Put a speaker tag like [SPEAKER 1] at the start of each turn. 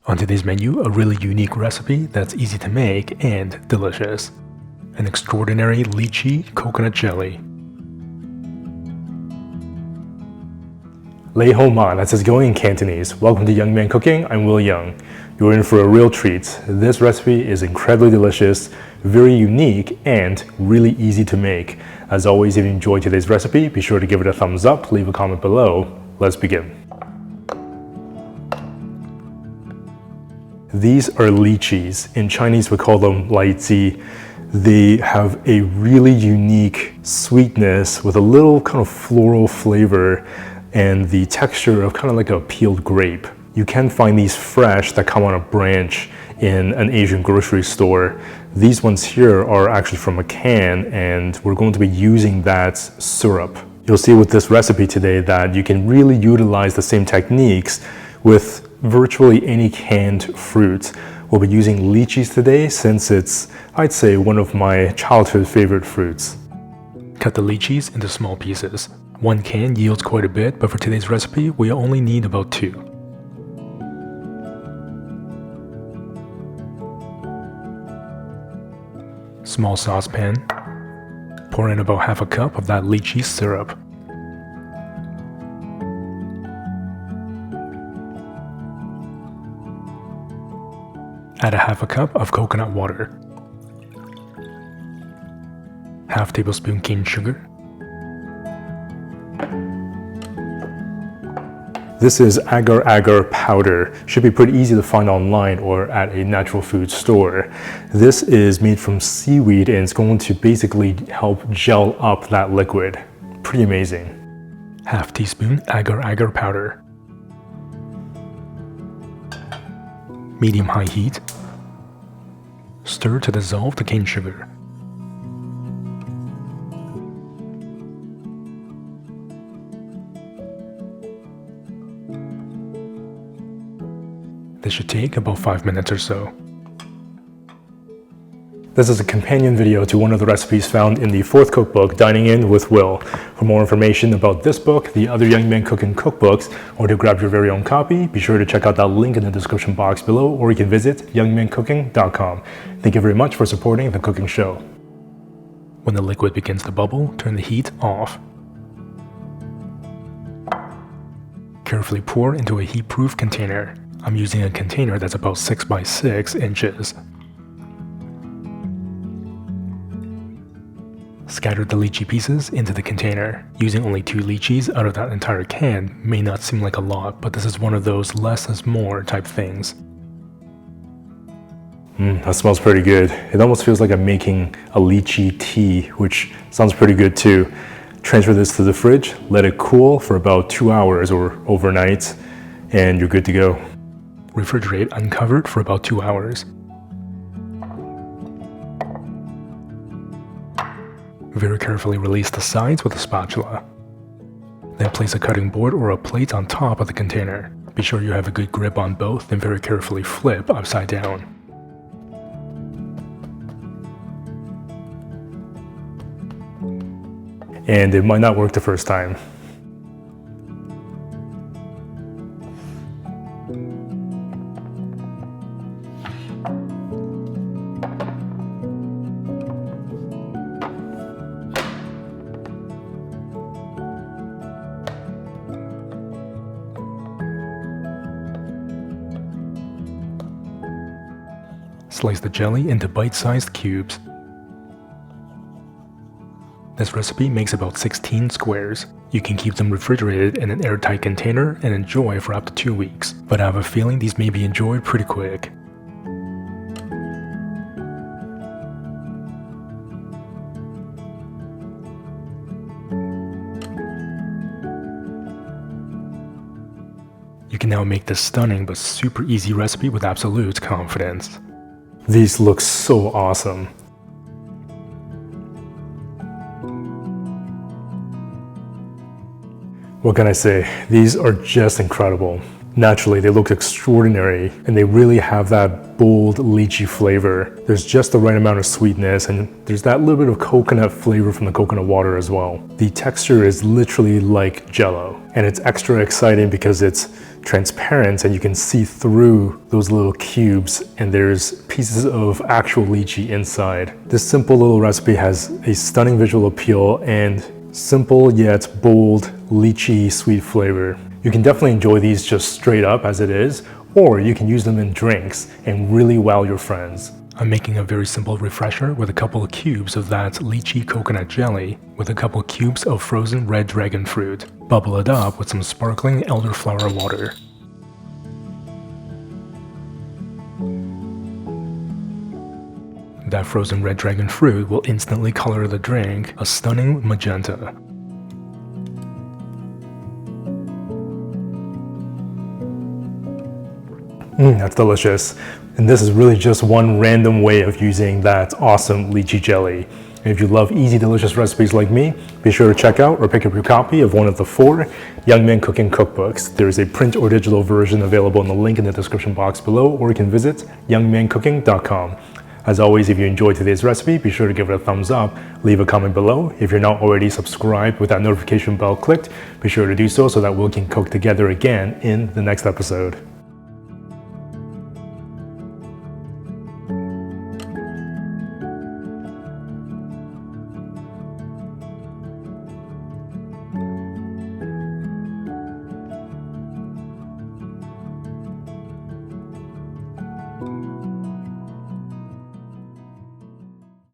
[SPEAKER 1] On today's menu, a really unique recipe that's easy to make and delicious. An extraordinary lychee coconut jelly.
[SPEAKER 2] Lei Ho Ma, that says going in Cantonese. Welcome to Young Man Cooking, I'm Yeung. You're in for a real treat. This recipe is incredibly delicious, very unique, and really easy to make. As always, if you enjoyed today's recipe, be sure to give it a thumbs up, leave a comment below. Let's begin. These are lychees. In Chinese, we call them lychee. They have a really unique sweetness with a little kind of floral flavor and the texture of kind of like a peeled grape. You can find these fresh that come on a branch in an Asian grocery store. These ones here are actually from a can, and we're going to be using that syrup. You'll see with this recipe today that you can really utilize the same techniques with virtually any canned fruit. We'll be using lychees today since it's, I'd say, one of my childhood favorite fruits.
[SPEAKER 1] Cut the lychees into small pieces. One can yields quite a bit, but for today's recipe, we only need about 2. Small saucepan. Pour in about half a cup of that lychee syrup. Add a half a cup of coconut water. Half tablespoon cane sugar.
[SPEAKER 2] This is agar powder. Should be pretty easy to find online or at a natural food store. This is made from seaweed and it's going to basically help gel up that liquid. Pretty amazing.
[SPEAKER 1] Half teaspoon agar powder. Medium-high heat. Stir to dissolve the cane sugar. This should take about 5 minutes or so.
[SPEAKER 2] This is a companion video to one of the recipes found in the 4th cookbook, Dining In with Will. For more information about this book, the other Young Man Cooking cookbooks, or to grab your very own copy, be sure to check out that link in the description box below, or you can visit youngmancooking.com. Thank you very much for supporting the cooking show.
[SPEAKER 1] When the liquid begins to bubble, turn the heat off. Carefully pour into a heat-proof container. I'm using a container that's about 6 by 6 inches. Scatter the lychee pieces into the container. Using only 2 lychees out of that entire can may not seem like a lot, but this is one of those less is more type things.
[SPEAKER 2] That smells pretty good. It almost feels like I'm making a lychee tea, which sounds pretty good too. Transfer this to the fridge, let it cool for about 2 hours or overnight, and you're good to go.
[SPEAKER 1] Refrigerate uncovered for about 2 hours. Very carefully release the sides with a spatula. Then place a cutting board or a plate on top of the container. Be sure you have a good grip on both, then very carefully flip upside down.
[SPEAKER 2] And it might not work the first time.
[SPEAKER 1] Slice the jelly into bite-sized cubes. This recipe makes about 16 squares. You can keep them refrigerated in an airtight container and enjoy for up to 2 weeks, but I have a feeling these may be enjoyed pretty quick. You can now make this stunning but super easy recipe with absolute confidence.
[SPEAKER 2] These look so awesome. What can I say? These are just incredible. Naturally, they look extraordinary, and they really have that bold lychee flavor. There's just the right amount of sweetness, and there's that little bit of coconut flavor from the coconut water as well. The texture is literally like jello, and it's extra exciting because it's transparent and you can see through those little cubes, and there's pieces of actual lychee inside. This simple little recipe has a stunning visual appeal and simple yet bold lychee sweet flavor. You can definitely enjoy these just straight up as it is, or you can use them in drinks and really wow your friends.
[SPEAKER 1] I'm making a very simple refresher with a couple of cubes of that lychee coconut jelly with a couple cubes of frozen red dragon fruit. Bubble it up with some sparkling elderflower water. That frozen red dragon fruit will instantly color the drink a stunning magenta.
[SPEAKER 2] That's delicious. And this is really just one random way of using that awesome lychee jelly. And if you love easy, delicious recipes like me, be sure to check out or pick up your copy of one of the 4 Yeung cooking cookbooks. There is a print or digital version available in the link in the description box below, or you can visit youngmancooking.com. As always, if you enjoyed today's recipe, be sure to give it a thumbs up, leave a comment below. If you're not already subscribed with that notification bell clicked, be sure to do so that we can cook together again in the next episode.